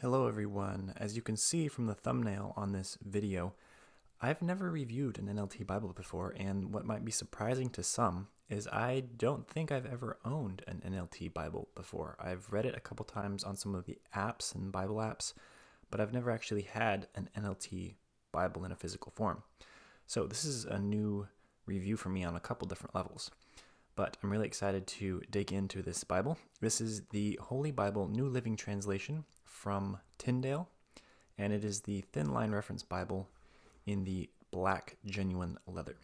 Hello everyone. As you can see from the thumbnail on this video, I've never reviewed an NLT Bible before, and what might be surprising to some is I don't think I've ever owned an NLT Bible before. I've read it a couple times on some of the apps and Bible apps, but I've never actually had an NLT Bible in a physical form. So this is a new review for me on a couple different levels. But I'm really excited to dig into this Bible. This is the Holy Bible New Living Translation from Tyndale, and it is the Thinline Reference Bible in the black genuine leather.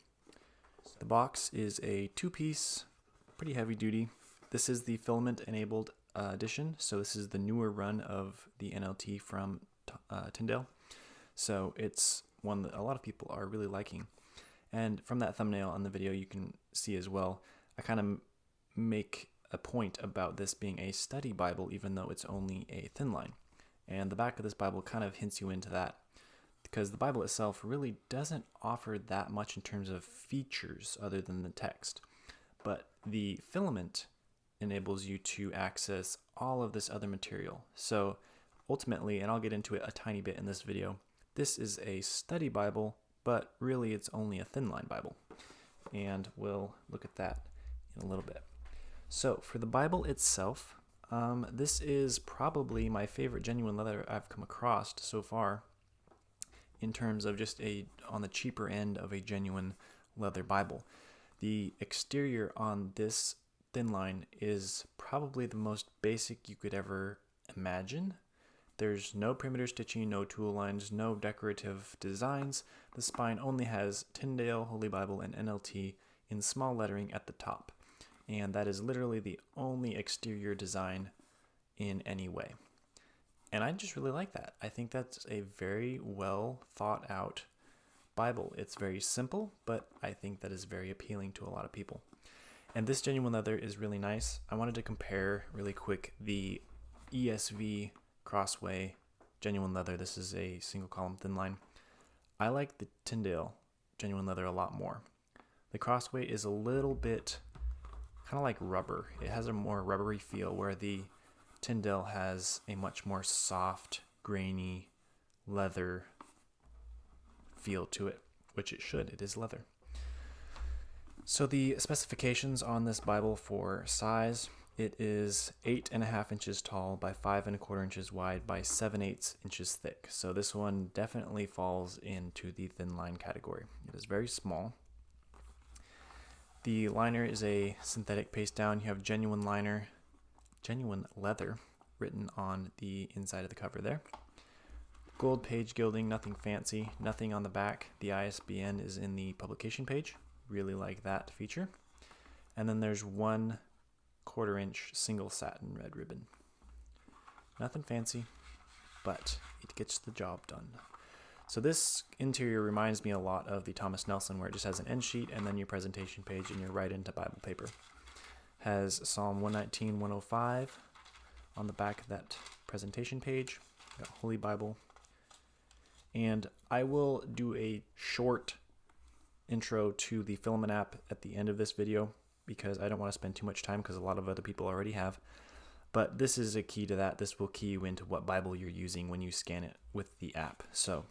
The box is a two-piece, pretty heavy duty. This is the Filament enabled edition, so this is the newer run of the NLT from Tyndale. So it's one that a lot of people are really liking. And from that thumbnail on the video, you can see as well, I kind of make a point about this being a study Bible, even though it's only a thin line. And the back of this Bible kind of hints you into that, because the Bible itself really doesn't offer that much in terms of features other than the text. But the filament enables you to access all of this other material. So ultimately, and I'll get into it a tiny bit in this video, this is a study Bible, but really it's only a thin line Bible. And we'll look at that in a little bit. So for the Bible itself, this is probably my favorite genuine leather I've come across so far in terms of just on the cheaper end of a genuine leather Bible. The exterior on this thin line is probably the most basic you could ever imagine. There's no perimeter stitching, no tool lines, no decorative designs. The spine only has Tyndale, Holy Bible, and NLT in small lettering at the top. And that is literally the only exterior design in any way. And I just really like that. I think that's a very well thought out Bible. It's very simple, but I think that is very appealing to a lot of people. And this genuine leather is really nice. I wanted to compare really quick the ESV Crossway genuine leather. This is a single column thin line. I like the Tyndale genuine leather a lot more. The Crossway is a little bit kind of like rubber. It has a more rubbery feel, where the Tyndale has a much more soft, grainy leather feel to it, which it should. It is leather. So the specifications on this Bible for size, it is 8.5 inches tall by 5.25 inches wide by 7/8 inches thick. So this one definitely falls into the thin line category. It is very small. The liner is a synthetic paste down. You have genuine leather written on the inside of the cover there. Gold page gilding, nothing fancy, nothing on the back. The ISBN is in the publication page. Really like that feature. And then there's 1/4 inch single satin red ribbon. Nothing fancy, but it gets the job done. So this interior reminds me a lot of the Thomas Nelson, where it just has an end sheet and then your presentation page, and you're right into Bible paper. Has Psalm 119, 105 on the back of that presentation page. Got Holy Bible. And I will do a short intro to the Filament app at the end of this video, because I don't want to spend too much time, because a lot of other people already have. But this is a key to that. This will key you into what Bible you're using when you scan it with the app. So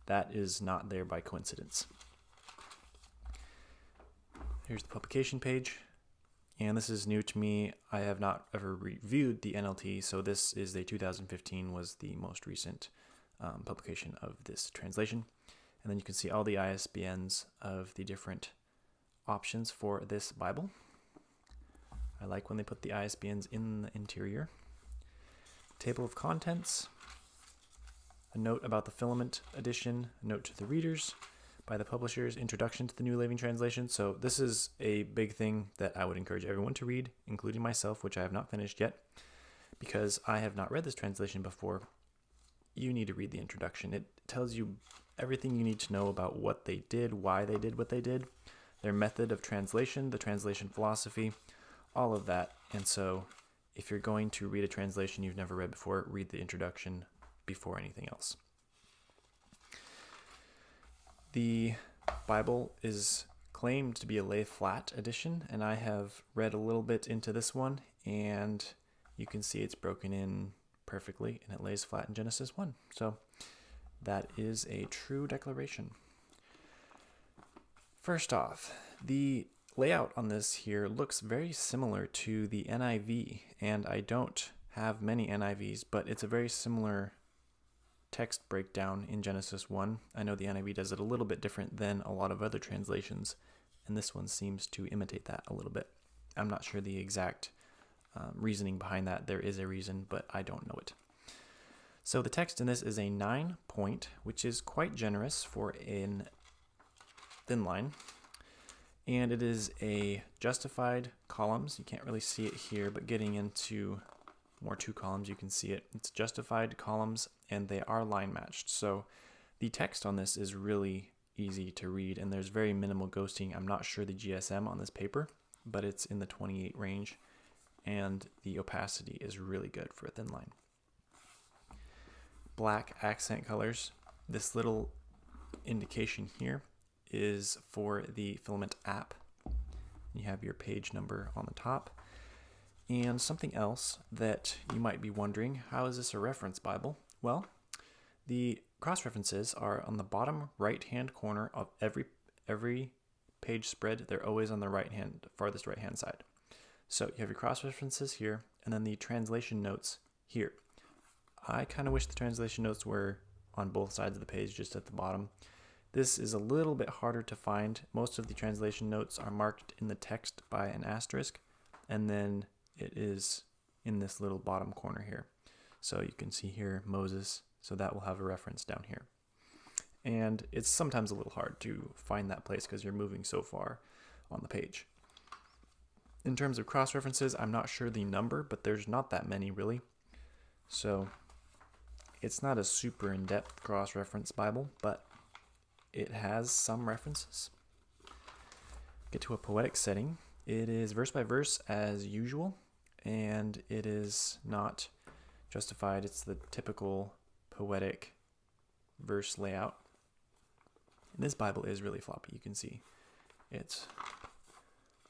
that is not there by coincidence. Here's the publication page. And this is new to me. I have not ever reviewed the NLT, so this is the 2015 was the most recent publication of this translation. And then you can see all the ISBNs of the different options for this Bible. I like when they put the ISBNs in the interior. Table of contents. A note about the Filament edition. A note to the readers by the publishers. Introduction to the New Living Translation. So this is a big thing that I would encourage everyone to read, including myself, which I have not finished yet, because I have not read this translation before. You need to read the introduction. It tells you everything you need to know about what they did, why they did what they did, their method of translation, the translation philosophy, all of that. And so if you're going to read a translation you've never read before, read the introduction before anything else. The Bible is claimed to be a lay flat edition, and I have read a little bit into this one, and you can see it's broken in perfectly, and it lays flat in Genesis 1. So that is a true declaration. First off, the layout on this here looks very similar to the NIV, and I don't have many NIVs, but it's a very similar text breakdown in Genesis 1. I know the NIV does it a little bit different than a lot of other translations, and this one seems to imitate that a little bit. I'm not sure the exact reasoning behind that. There is a reason, but I don't know it. So the text in this is a 9-point, which is quite generous for a thin line. And it is a justified columns. You can't really see it here, but getting into more two columns, you can see it. It's justified columns, and they are line matched. So the text on this is really easy to read, and there's very minimal ghosting. I'm not sure the GSM on this paper, but it's in the 28 range, and the opacity is really good for a thin line. Black accent colors. This little indication here is for the Filament app. You have your page number on the top. And something else that you might be wondering, how is this a reference Bible? Well, the cross-references are on the bottom right-hand corner of every page spread. They're always on the farthest right-hand side. So you have your cross-references here, and then the translation notes here. I kind of wish the translation notes were on both sides of the page, just at the bottom. This is a little bit harder to find. Most of the translation notes are marked in the text by an asterisk, and then it is in this little bottom corner here. So you can see here Moses, so that will have a reference down here. And it's sometimes a little hard to find that place because you're moving so far on the page. In terms of cross-references, I'm not sure the number, but there's not that many really. So it's not a super in-depth cross-reference Bible, but it has some references. Get to a poetic setting. It is verse by verse as usual, and it is not justified. It's the typical poetic verse layout. And this Bible is really floppy. You can see it's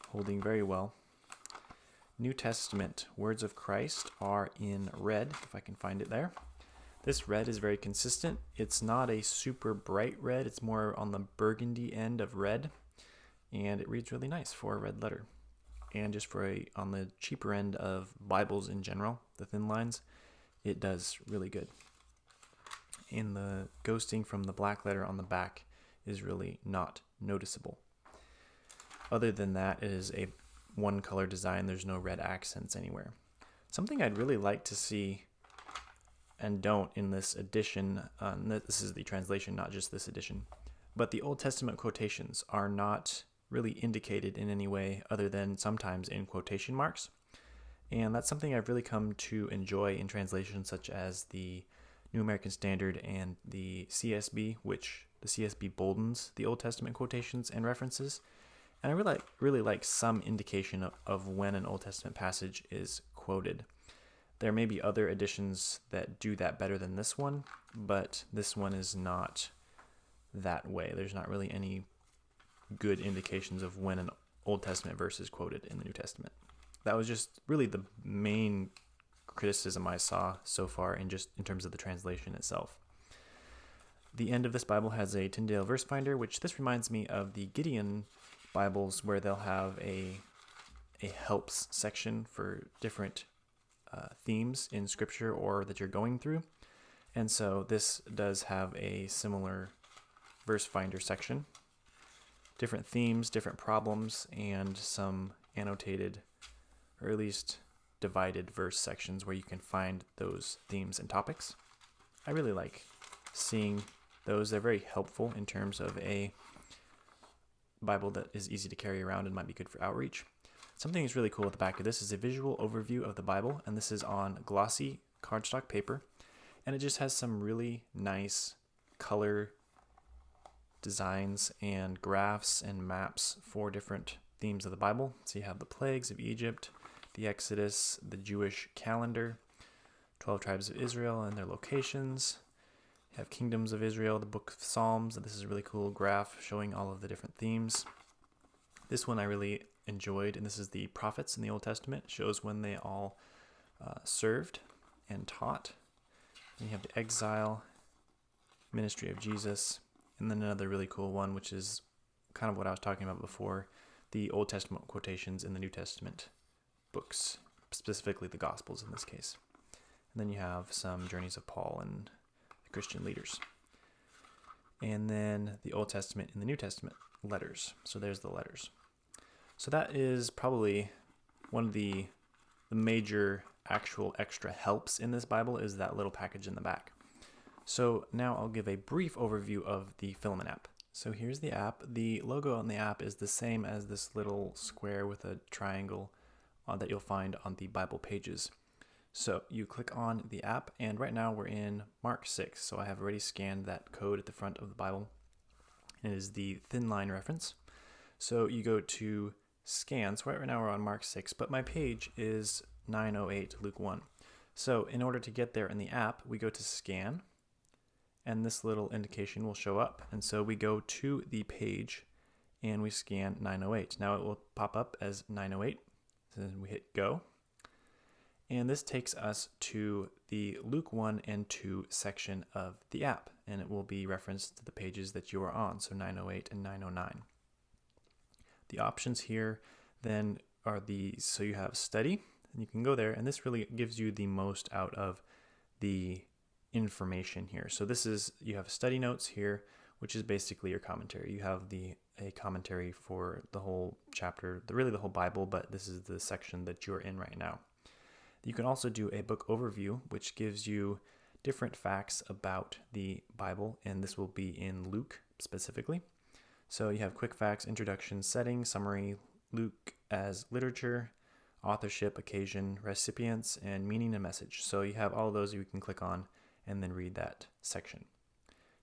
holding very well. New Testament words of Christ are in red, if I can find it there. This red is very consistent. It's not a super bright red. It's more on the burgundy end of red, and it reads really nice for a red letter. And just for on the cheaper end of Bibles in general, the thin lines, it does really good. And the ghosting from the black letter on the back is really not noticeable. Other than that, it is a one color design. There's no red accents anywhere. Something I'd really like to see and don't in this edition, this is the translation, not just this edition, but the Old Testament quotations are not really indicated in any way other than sometimes in quotation marks. And that's something I've really come to enjoy in translations such as the New American Standard and the CSB, which the CSB boldens the Old Testament quotations and references. And I really like some indication of when an Old Testament passage is quoted. There may be other editions that do that better than this one, but this one is not that way. There's not really any good indications of when an Old Testament verse is quoted in the New Testament. That was just really the main criticism I saw so far in terms of the translation itself. The end of this Bible has a Tyndale verse finder, which this reminds me of the Gideon Bibles, where they'll have a helps section for different themes in scripture or that you're going through. And so this does have a similar verse finder section, different themes, different problems, and some annotated, or at least divided verse sections where you can find those themes and topics. I really like seeing those. They're very helpful in terms of a Bible that is easy to carry around and might be good for outreach. Something that's really cool at the back of this is a visual overview of the Bible, and this is on glossy cardstock paper, and it just has some really nice color designs and graphs and maps for different themes of the Bible. So you have the plagues of Egypt, the Exodus, the Jewish calendar, 12 tribes of Israel and their locations. You have kingdoms of Israel, the book of Psalms, and this is a really cool graph showing all of the different themes. This one I really enjoyed, and this is the prophets in the Old Testament. It shows when they all served. and taught. Then you have the exile, ministry of Jesus, and then another really cool one, which is kind of what I was talking about before, the Old Testament quotations in the New Testament books, specifically the Gospels in this case. And then you have some journeys of Paul and the Christian leaders. And then the Old Testament and the New Testament letters. So there's the letters. So that is probably one of the major actual extra helps in this Bible is that little package in the back. So now I'll give a brief overview of the Filament app. So here's the app. The logo on the app is the same as this little square with a triangle that you'll find on the Bible pages. So you click on the app, and right now we're in Mark 6. So I have already scanned that code at the front of the Bible. It is the Thinline Reference. So you go to Scan. So right now we're on Mark 6, but my page is 908 Luke 1. So in order to get there in the app, we go to Scan, and this little indication will show up. And so we go to the page, and we scan 908. Now it will pop up as 908. So then we hit Go. And this takes us to the Luke 1 and 2 section of the app, and it will be referenced to the pages that you are on, so 908 and 909. The options here then are so you have study, and you can go there, and this really gives you the most out of the information here. So you have study notes here, which is basically your commentary. You have a commentary for the whole chapter, really the whole Bible, but this is the section that you're in right now. You can also do a book overview, which gives you different facts about the Bible, and this will be in Luke specifically. So you have quick facts, introduction, setting, summary, Luke as literature, authorship, occasion, recipients, and meaning and message. So you have all of those you can click on and then read that section.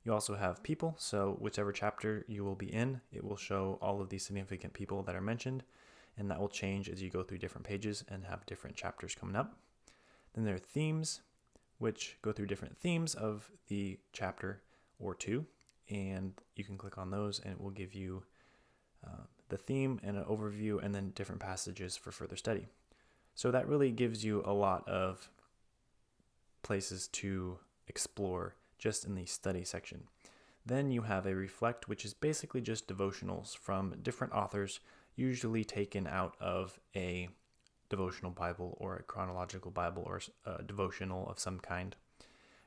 You also have people, so whichever chapter you will be in, it will show all of the significant people that are mentioned, and that will change as you go through different pages and have different chapters coming up. Then there are themes, which go through different themes of the chapter or two, and you can click on those and it will give you the theme and an overview and then different passages for further study. So that really gives you a lot of places to explore just in the study section. Then you have a reflect, which is basically just devotionals from different authors, usually taken out of a devotional Bible or a chronological Bible or a devotional of some kind.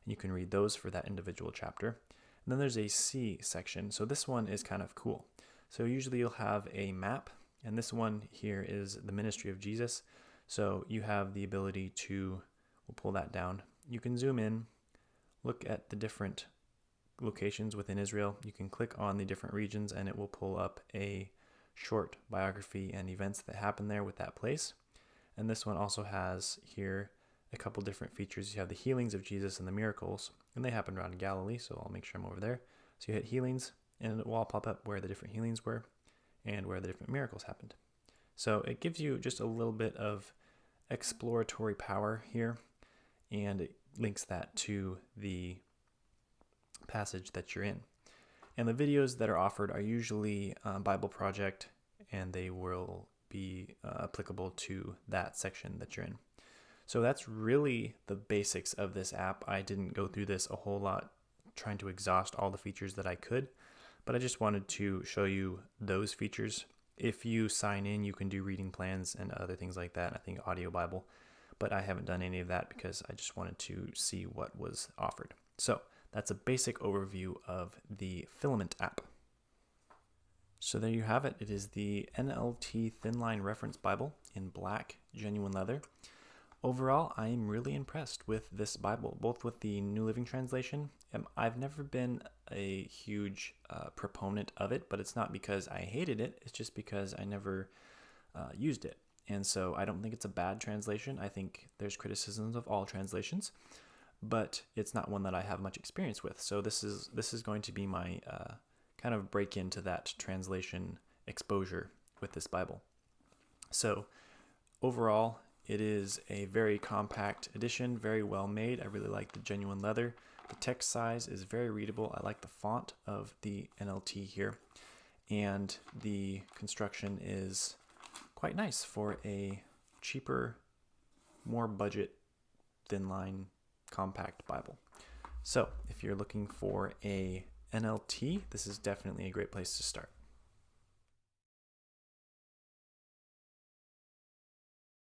And you can read those for that individual chapter. And then there's a C section. So this one is kind of cool. So usually you'll have a map, and this one here is the ministry of Jesus. So you have the ability we'll pull that down. You can zoom in, look at the different locations within Israel. You can click on the different regions and it will pull up a short biography and events that happen there with that place. And this one also has here a couple different features. You have the healings of Jesus and the miracles, and they happen around Galilee, so I'll make sure I'm over there. So you hit healings, and it will all pop up where the different healings were and where the different miracles happened. So it gives you just a little bit of exploratory power here, and it links that to the passage that you're in. And the videos that are offered are usually Bible Project, and they will be applicable to that section that you're in. So that's really the basics of this app. I didn't go through this a whole lot, trying to exhaust all the features that I could, but I just wanted to show you those features. If you sign in, you can do reading plans and other things like that. I think Audio Bible, but I haven't done any of that because I just wanted to see what was offered. So that's a basic overview of the Filament app. So there you have it. It is the NLT Thinline Reference Bible in black, genuine leather. Overall, I am really impressed with this Bible, both with the New Living Translation. I've never been a huge proponent of it, but it's not because I hated it. It's just because I never used it. And so I don't think it's a bad translation. I think there's criticisms of all translations, but it's not one that I have much experience with. So this is going to be my kind of break into that translation exposure with this Bible. So overall, it is a very compact edition, very well made. I really like the genuine leather. The text size is very readable. I like the font of the NLT here. And the construction is quite nice for a cheaper, more budget Thinline Compact Bible. So if you're looking for a NLT, this is definitely a great place to start.